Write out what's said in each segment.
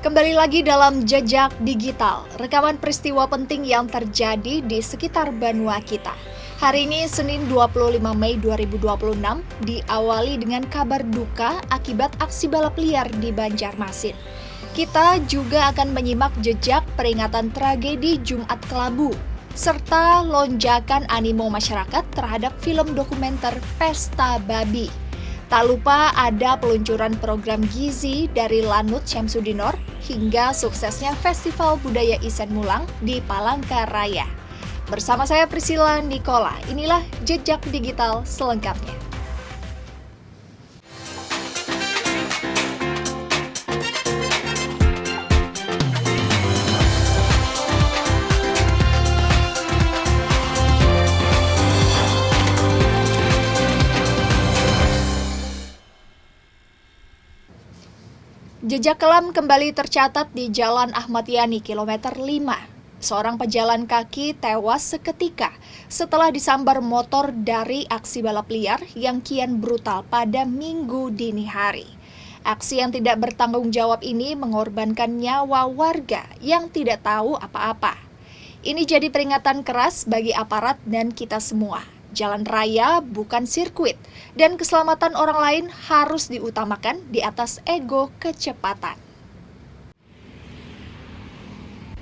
Kembali lagi dalam Jejak Digital, rekaman peristiwa penting yang terjadi di sekitar benua kita. Hari ini, Senin 25 Mei 2026, diawali dengan kabar duka akibat aksi balap liar di Banjarmasin. Kita juga akan menyimak jejak peringatan tragedi Jumat Kelabu, serta lonjakan animo masyarakat terhadap film dokumenter Pesta Babi. Tak lupa ada peluncuran program Gizi dari Lanut Syamsuddinor hingga suksesnya Festival Budaya Isen Mulang di Palangkaraya. Bersama saya Priscilla Nikola, inilah Jejak Digital selengkapnya. Jejak kelam kembali tercatat di Jalan Ahmad Yani, kilometer 5. Seorang pejalan kaki tewas seketika setelah disambar motor dari aksi balap liar yang kian brutal pada Minggu dini hari. Aksi yang tidak bertanggung jawab ini mengorbankan nyawa warga yang tidak tahu apa-apa. Ini jadi peringatan keras bagi aparat dan kita semua. Jalan raya bukan sirkuit, dan keselamatan orang lain harus diutamakan di atas ego kecepatan.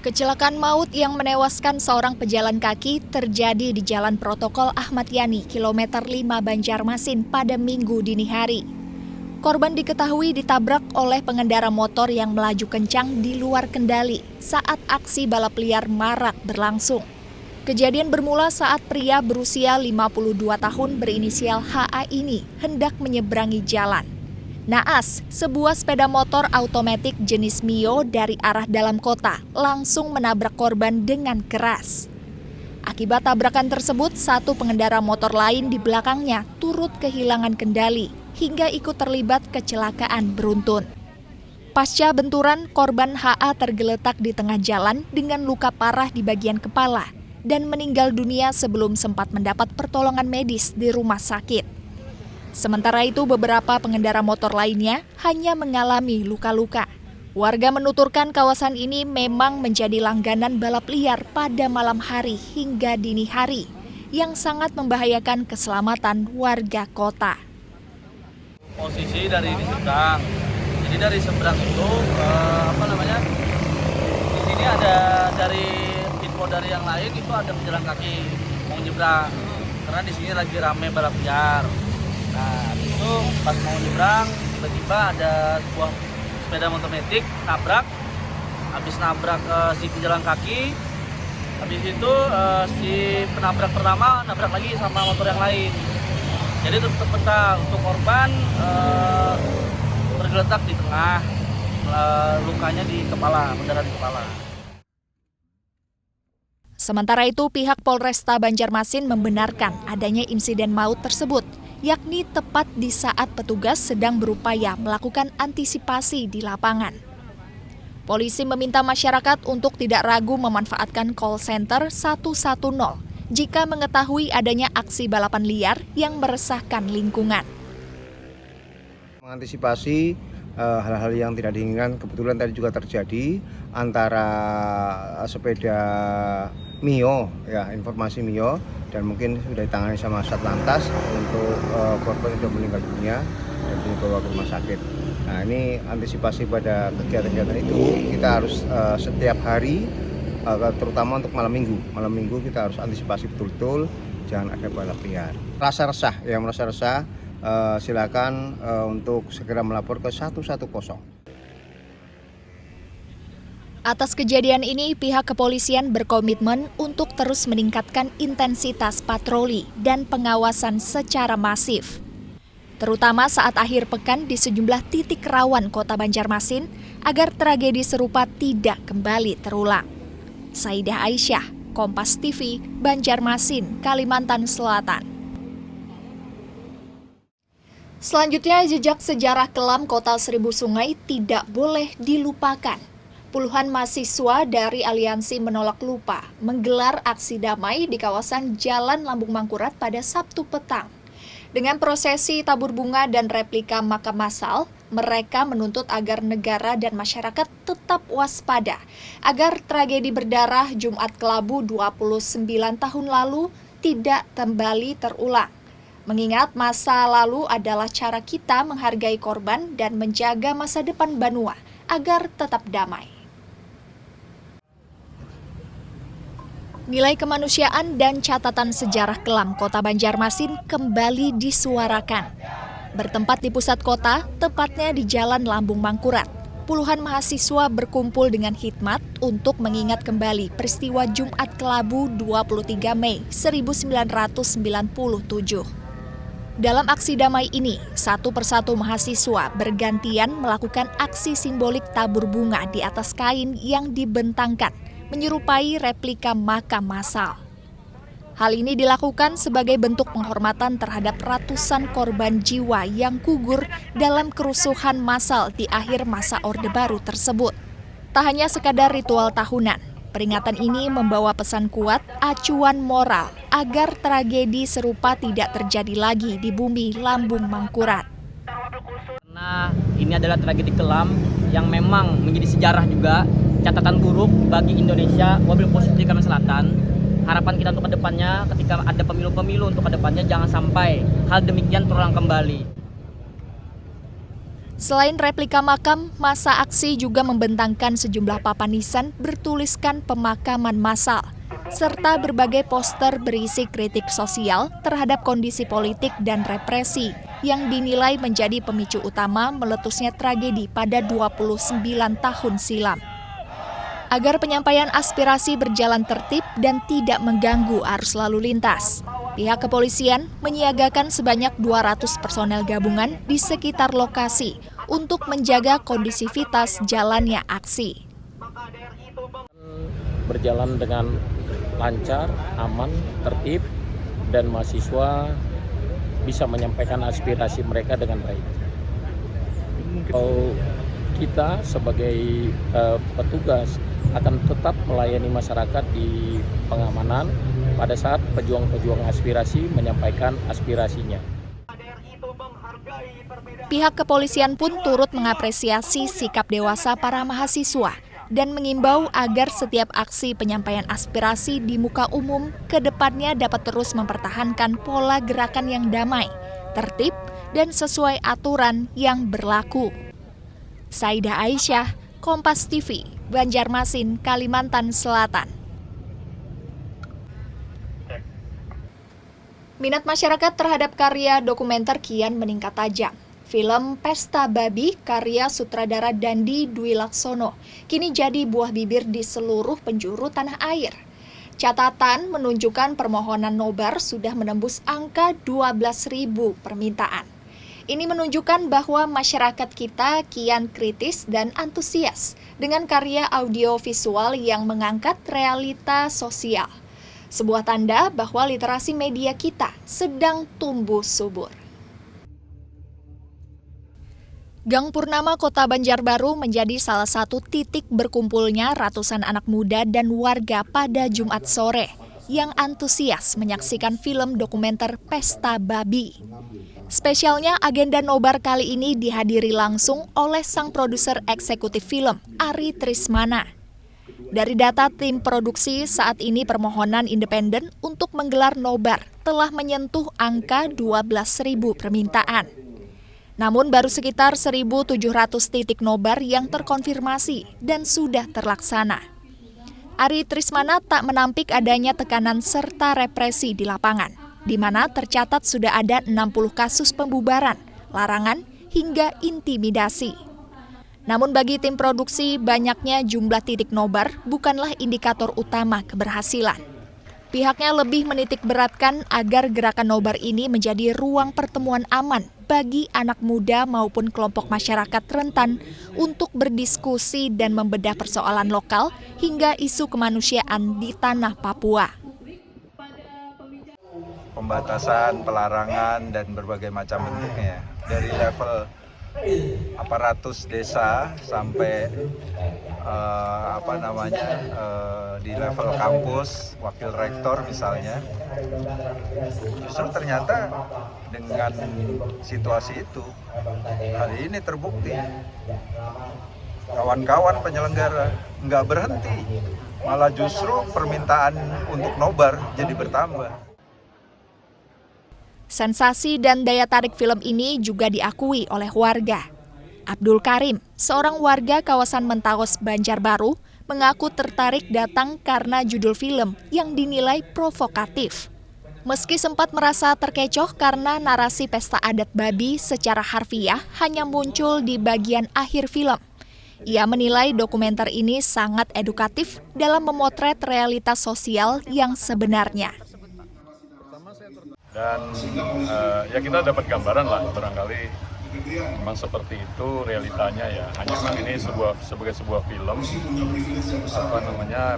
Kecelakaan maut yang menewaskan seorang pejalan kaki terjadi di Jalan Protokol Ahmad Yani, kilometer 5 Banjarmasin pada Minggu dini hari. Korban diketahui ditabrak oleh pengendara motor yang melaju kencang di luar kendali saat aksi balap liar marak berlangsung. Kejadian bermula saat pria berusia 52 tahun berinisial HA ini hendak menyeberangi jalan. Naas, sebuah sepeda motor automatik jenis Mio dari arah dalam kota langsung menabrak korban dengan keras. Akibat tabrakan tersebut, satu pengendara motor lain di belakangnya turut kehilangan kendali hingga ikut terlibat kecelakaan beruntun. Pasca benturan, korban HA tergeletak di tengah jalan dengan luka parah di bagian kepala dan meninggal dunia sebelum sempat mendapat pertolongan medis di rumah sakit. Sementara itu, beberapa pengendara motor lainnya hanya mengalami luka-luka. Warga menuturkan kawasan ini memang menjadi langganan balap liar pada malam hari hingga dini hari, yang sangat membahayakan keselamatan warga kota. Posisi dari di seberang, jadi dari seberang itu di sini ada dari yang lain itu ada pejalan kaki mau nyebrang karena di sini lagi ramai balap liar. Nah itu pas mau nyebrang tiba-tiba ada sebuah sepeda motor metik nabrak. Habis nabrak si pejalan kaki, habis itu si penabrak pertama nabrak lagi sama motor yang lain. Jadi terpecah untuk korban tergeletak di tengah, lukanya di kepala, mendarat di kepala. Sementara itu, pihak Polresta Banjarmasin membenarkan adanya insiden maut tersebut, yakni tepat di saat petugas sedang berupaya melakukan antisipasi di lapangan. Polisi meminta masyarakat untuk tidak ragu memanfaatkan call center 110 jika mengetahui adanya aksi balapan liar yang meresahkan lingkungan. Mengantisipasi hal-hal yang tidak diinginkan, kebetulan tadi juga terjadi antara sepeda Mio, ya informasi Mio, dan mungkin sudah ditangani sama Satlantas untuk korban sudah meninggal dunia dan dibawa ke rumah sakit. Nah ini antisipasi pada kegiatan-kegiatan itu kita harus setiap hari, terutama untuk malam minggu kita harus antisipasi betul-betul jangan ada balap liar. Merasa resah, silakan untuk segera melapor ke 110. Atas kejadian ini, pihak kepolisian berkomitmen untuk terus meningkatkan intensitas patroli dan pengawasan secara masif. Terutama saat akhir pekan di sejumlah titik rawan kota Banjarmasin agar tragedi serupa tidak kembali terulang. Saidah Aisyah, Kompas TV, Banjarmasin, Kalimantan Selatan. Selanjutnya, jejak sejarah kelam Kota Seribu Sungai tidak boleh dilupakan. Puluhan mahasiswa dari Aliansi Menolak Lupa menggelar aksi damai di kawasan Jalan Lambung Mangkurat pada Sabtu petang. Dengan prosesi tabur bunga dan replika makam massal, Mereka menuntut agar negara dan masyarakat tetap waspada agar tragedi berdarah Jumat Kelabu 29 tahun lalu tidak kembali terulang. Mengingat masa lalu adalah cara kita menghargai korban dan menjaga masa depan Banua agar tetap damai. Nilai kemanusiaan dan catatan sejarah kelam Kota Banjarmasin kembali disuarakan. Bertempat di pusat kota, tepatnya di Jalan Lambung Mangkurat, puluhan mahasiswa berkumpul dengan hikmat untuk mengingat kembali peristiwa Jumat Kelabu 23 Mei 1997. Dalam aksi damai ini, satu persatu mahasiswa bergantian melakukan aksi simbolik tabur bunga di atas kain yang dibentangkan, menyerupai replika makam massal. Hal ini dilakukan sebagai bentuk penghormatan terhadap ratusan korban jiwa yang gugur dalam kerusuhan massal di akhir masa Orde Baru tersebut. Tak hanya sekadar ritual tahunan, peringatan ini membawa pesan kuat acuan moral agar tragedi serupa tidak terjadi lagi di bumi Lambung Mangkurat. Karena ini adalah tragedi kelam yang memang menjadi sejarah juga, catatan buruk bagi Indonesia, wabil positif di Kalimantan Selatan. Harapan kita untuk kedepannya, ketika ada pemilu-pemilu untuk kedepannya, jangan sampai hal demikian terulang kembali. Selain replika makam, masa aksi juga membentangkan sejumlah papan nisan bertuliskan pemakaman massal, serta berbagai poster berisi kritik sosial terhadap kondisi politik dan represi yang dinilai menjadi pemicu utama meletusnya tragedi pada 29 tahun silam. Agar penyampaian aspirasi berjalan tertib dan tidak mengganggu arus lalu lintas, pihak kepolisian menyiagakan sebanyak 200 personel gabungan di sekitar lokasi untuk menjaga kondisivitas jalannya aksi. Berjalan dengan lancar, aman, tertib, dan mahasiswa bisa menyampaikan aspirasi mereka dengan baik. Kita sebagai petugas akan tetap melayani masyarakat di pengamanan pada saat pejuang-pejuang aspirasi menyampaikan aspirasinya. Pihak kepolisian pun turut mengapresiasi sikap dewasa para mahasiswa dan mengimbau agar setiap aksi penyampaian aspirasi di muka umum ke depannya dapat terus mempertahankan pola gerakan yang damai, tertib, dan sesuai aturan yang berlaku. Saidah Aisyah, Kompas TV, Banjarmasin, Kalimantan Selatan. Minat masyarakat terhadap karya dokumenter kian meningkat tajam. Film Pesta Babi karya sutradara Dandi Dwi Laksono kini jadi buah bibir di seluruh penjuru tanah air. Catatan menunjukkan permohonan nobar sudah menembus angka 12.000 permintaan. Ini menunjukkan bahwa masyarakat kita kian kritis dan antusias dengan karya audiovisual yang mengangkat realita sosial. Sebuah tanda bahwa literasi media kita sedang tumbuh subur. Gang Purnama Kota Banjarbaru menjadi salah satu titik berkumpulnya ratusan anak muda dan warga pada Jumat sore yang antusias menyaksikan film dokumenter Pesta Babi. Spesialnya agenda nobar kali ini dihadiri langsung oleh sang produser eksekutif film, Ari Trismana. Dari data tim produksi, saat ini permohonan independen untuk menggelar nobar telah menyentuh angka 12.000 permintaan. Namun baru sekitar 1.700 titik nobar yang terkonfirmasi dan sudah terlaksana. Ari Trismana tak menampik adanya tekanan serta represi di lapangan, di mana tercatat sudah ada 60 kasus pembubaran, larangan, hingga intimidasi. Namun bagi tim produksi, banyaknya jumlah titik nobar bukanlah indikator utama keberhasilan. Pihaknya lebih menitik beratkan agar gerakan nobar ini menjadi ruang pertemuan aman bagi anak muda maupun kelompok masyarakat rentan untuk berdiskusi dan membedah persoalan lokal hingga isu kemanusiaan di tanah Papua. Pembatasan, pelarangan, dan berbagai macam bentuknya dari level aparatus desa sampai di level kampus, wakil rektor misalnya, justru ternyata dengan situasi itu hari ini terbukti kawan-kawan penyelenggara nggak berhenti, malah justru permintaan untuk nobar jadi bertambah. Sensasi dan daya tarik film ini juga diakui oleh warga. Abdul Karim, seorang warga kawasan Mentaos, Banjarbaru, mengaku tertarik datang karena judul film yang dinilai provokatif. Meski sempat merasa terkecoh karena narasi pesta adat babi secara harfiah hanya muncul di bagian akhir film. Ia menilai dokumenter ini sangat edukatif dalam memotret realitas sosial yang sebenarnya. Dan ya kita dapat gambaran lah, barangkali memang seperti itu realitanya ya. Hanya memang ini sebagai sebuah film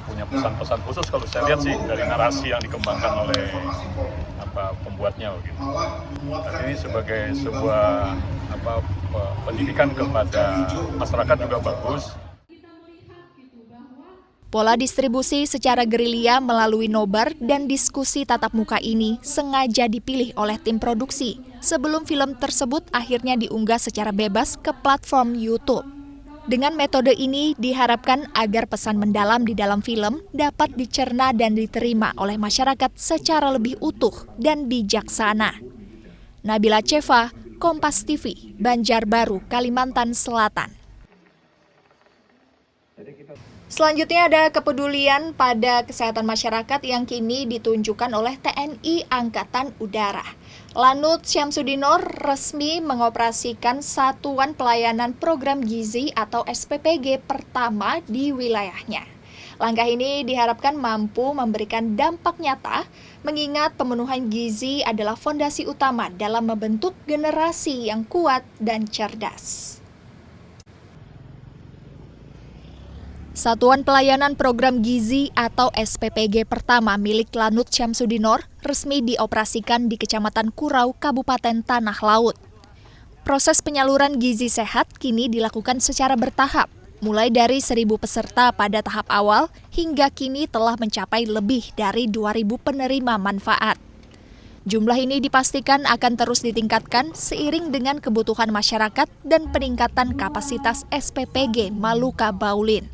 punya pesan-pesan khusus kalau saya lihat sih dari narasi yang dikembangkan oleh pembuatnya gitu. Dan ini sebagai sebuah pendidikan kepada masyarakat juga bagus. Pola distribusi secara gerilya melalui nobar dan diskusi tatap muka ini sengaja dipilih oleh tim produksi sebelum film tersebut akhirnya diunggah secara bebas ke platform YouTube. Dengan metode ini diharapkan agar pesan mendalam di dalam film dapat dicerna dan diterima oleh masyarakat secara lebih utuh dan bijaksana. Nabila Cheva, Kompas TV, Banjarbaru, Kalimantan Selatan. Selanjutnya ada kepedulian pada kesehatan masyarakat yang kini ditunjukkan oleh TNI Angkatan Udara. Lanut Syamsudinor resmi mengoperasikan Satuan Pelayanan Program Gizi atau SPPG pertama di wilayahnya. Langkah ini diharapkan mampu memberikan dampak nyata, mengingat pemenuhan gizi adalah fondasi utama dalam membentuk generasi yang kuat dan cerdas. Satuan Pelayanan Program Gizi atau SPPG pertama milik Lanut Syamsudinor resmi dioperasikan di Kecamatan Kurau, Kabupaten Tanah Laut. Proses penyaluran gizi sehat kini dilakukan secara bertahap, mulai dari 1.000 peserta pada tahap awal hingga kini telah mencapai lebih dari 2.000 penerima manfaat. Jumlah ini dipastikan akan terus ditingkatkan seiring dengan kebutuhan masyarakat dan peningkatan kapasitas SPPG Maluka Baulin.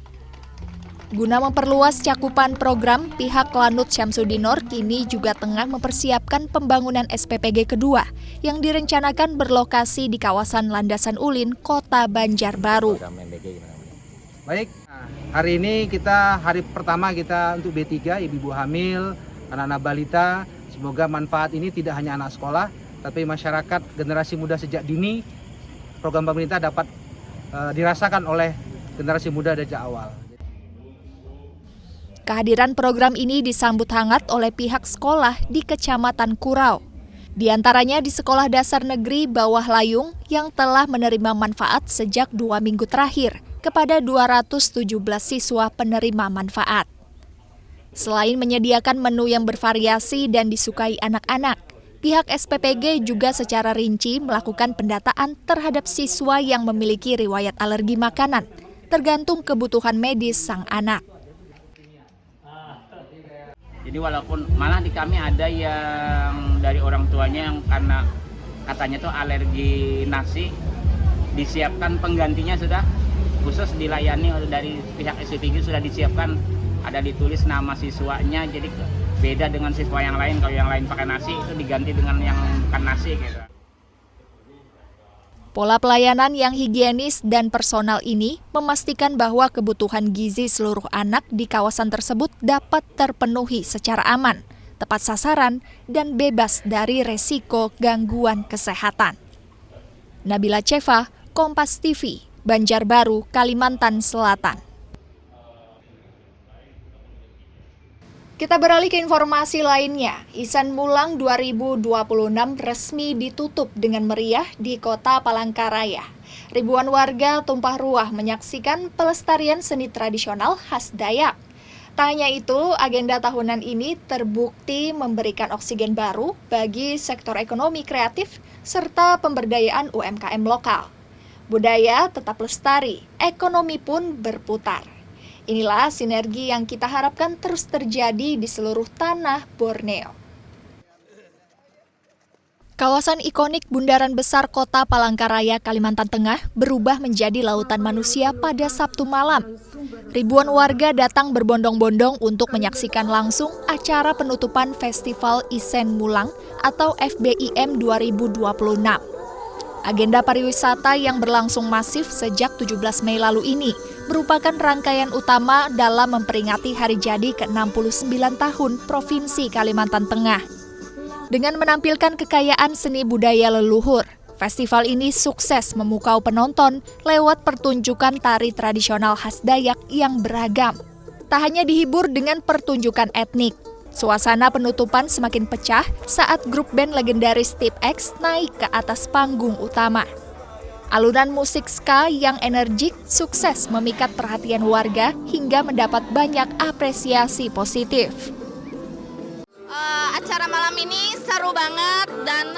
Guna memperluas cakupan program, pihak Lanut Syamsudinor kini juga tengah mempersiapkan pembangunan SPPG kedua yang direncanakan berlokasi di kawasan Landasan Ulin, Kota Banjarbaru. Baik, hari ini hari pertama kita untuk B3, ibu hamil, anak-anak balita. Semoga manfaat ini tidak hanya anak sekolah, tapi masyarakat generasi muda sejak dini. Program pemerintah dapat dirasakan oleh generasi muda sejak awal. Kehadiran program ini disambut hangat oleh pihak sekolah di Kecamatan Kurau. Di antaranya di Sekolah Dasar Negeri Bawah Layung yang telah menerima manfaat sejak 2 minggu terakhir kepada 217 siswa penerima manfaat. Selain menyediakan menu yang bervariasi dan disukai anak-anak, pihak SPPG juga secara rinci melakukan pendataan terhadap siswa yang memiliki riwayat alergi makanan, tergantung kebutuhan medis sang anak. Jadi walaupun malah di kami ada yang dari orang tuanya yang karena katanya tuh alergi nasi, disiapkan penggantinya sudah khusus dilayani dari pihak SPPG, sudah disiapkan, ada ditulis nama siswanya, jadi beda dengan siswa yang lain. Kalau yang lain pakai nasi itu diganti dengan yang bukan nasi gitu. Pola pelayanan yang higienis dan personal ini memastikan bahwa kebutuhan gizi seluruh anak di kawasan tersebut dapat terpenuhi secara aman, tepat sasaran, dan bebas dari resiko gangguan kesehatan. Nabila Cheva, Kompas TV, Banjarbaru, Kalimantan Selatan. Kita beralih ke informasi lainnya. Ihsan Mulang 2026 resmi ditutup dengan meriah di Kota Palangkaraya. Ribuan warga tumpah ruah menyaksikan pelestarian seni tradisional khas Dayak. Tak hanya itu, agenda tahunan ini terbukti memberikan oksigen baru bagi sektor ekonomi kreatif serta pemberdayaan UMKM lokal. Budaya tetap lestari, ekonomi pun berputar. Inilah sinergi yang kita harapkan terus terjadi di seluruh tanah Borneo. Kawasan ikonik Bundaran Besar Kota Palangkaraya, Kalimantan Tengah berubah menjadi lautan manusia pada Sabtu malam. Ribuan warga datang berbondong-bondong untuk menyaksikan langsung acara penutupan Festival Isen Mulang atau FBIM 2026. Agenda pariwisata yang berlangsung masif sejak 17 Mei lalu ini merupakan rangkaian utama dalam memperingati hari jadi ke-69 tahun Provinsi Kalimantan Tengah. Dengan menampilkan kekayaan seni budaya leluhur, festival ini sukses memukau penonton lewat pertunjukan tari tradisional khas Dayak yang beragam. Tak hanya dihibur dengan pertunjukan etnik, suasana penutupan semakin pecah saat grup band legendaris Tip X naik ke atas panggung utama. Alunan musik ska yang energik sukses memikat perhatian warga hingga mendapat banyak apresiasi positif. Acara malam ini seru banget dan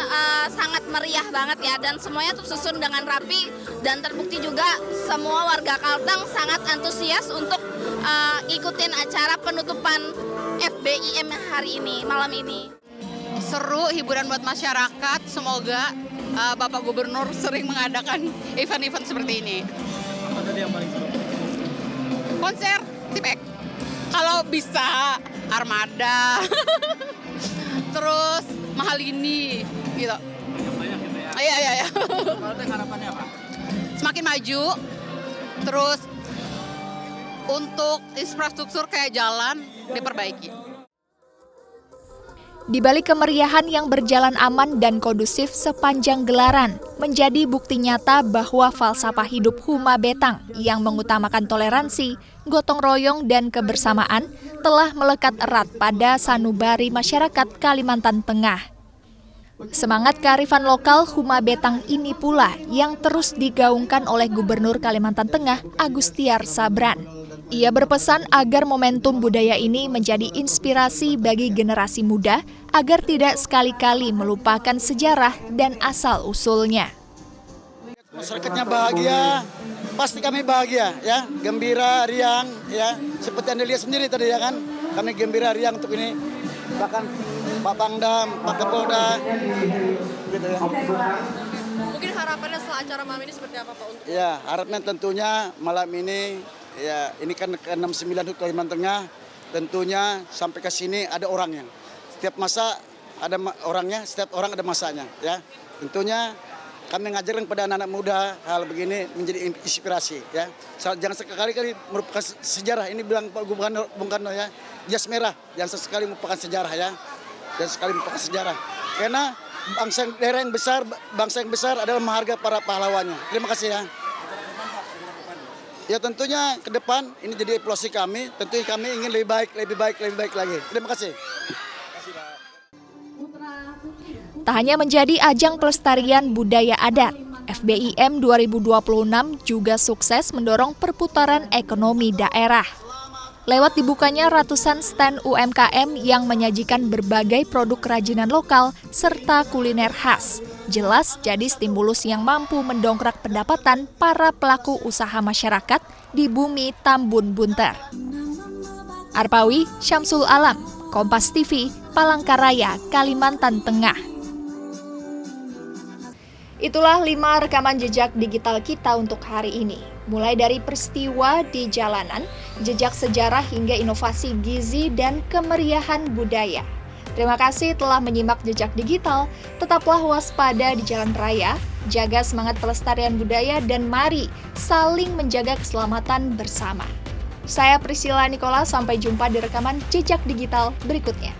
sangat meriah banget ya, dan semuanya tersusun dengan rapi dan terbukti juga semua warga Kalteng sangat antusias untuk ikutin acara penutupan FBIM hari ini, malam ini. Seru, hiburan buat masyarakat, semoga Bapak Gubernur sering mengadakan event-event seperti ini. Apa tadi yang paling seru? Konser Tipek, kalau bisa Armada, terus Mahalini, gitu. Yang banyak gitu ya? Iya. Kalteng harapannya apa? Semakin maju, terus untuk infrastruktur kayak jalan diperbaiki. Di balik kemeriahan yang berjalan aman dan kondusif sepanjang gelaran, menjadi bukti nyata bahwa falsafah hidup Huma Betang yang mengutamakan toleransi, gotong royong, dan kebersamaan telah melekat erat pada sanubari masyarakat Kalimantan Tengah. Semangat kearifan lokal Huma Betang ini pula yang terus digaungkan oleh Gubernur Kalimantan Tengah, Agustiar Sabran. Ia berpesan agar momentum budaya ini menjadi inspirasi bagi generasi muda agar tidak sekali-kali melupakan sejarah dan asal-usulnya. Masyarakatnya bahagia, pasti kami bahagia ya, gembira, riang ya. Seperti Anda lihat sendiri tadi ya kan, kami gembira, riang untuk ini. Bahkan Pak Pangdam, Pak Kapolda gitu ya. Mungkin harapannya setelah acara malam ini seperti apa Pak? Ya, harapannya tentunya malam ini ya, ini kan ke-69 Kalimantan Tengah, tentunya sampai ke sini ada orangnya. Setiap masa ada orangnya, setiap orang ada masanya ya. Tentunya kami mengajarkan kepada anak-anak muda hal begini menjadi inspirasi ya. Jangan sekali-kali merupakan sejarah. Ini bilang Pak Gubernur Bung Karno ya, jas merah jangan sekali merupakan sejarah ya. Dan sekali merupakan sejarah. Karena daerah yang besar, bangsa yang besar adalah menghargai para pahlawannya. Terima kasih ya. Ya tentunya ke depan ini jadi evaluasi kami, tentunya kami ingin lebih baik lagi. Terima kasih. Tak hanya menjadi ajang pelestarian budaya adat, FBIM 2026 juga sukses mendorong perputaran ekonomi daerah. Lewat dibukanya ratusan stand UMKM yang menyajikan berbagai produk kerajinan lokal serta kuliner khas, jelas jadi stimulus yang mampu mendongkrak pendapatan para pelaku usaha masyarakat di bumi Tambun Bunter. Arpawi Syamsul Alam, Kompas TV, Palangkaraya, Kalimantan Tengah. Itulah 5 rekaman jejak digital kita untuk hari ini. Mulai dari peristiwa di jalanan, jejak sejarah hingga inovasi gizi dan kemeriahan budaya. Terima kasih telah menyimak jejak digital. Tetaplah waspada di jalan raya, jaga semangat pelestarian budaya, dan mari saling menjaga keselamatan bersama. Saya Priscilla Nicola, sampai jumpa di rekaman jejak digital berikutnya.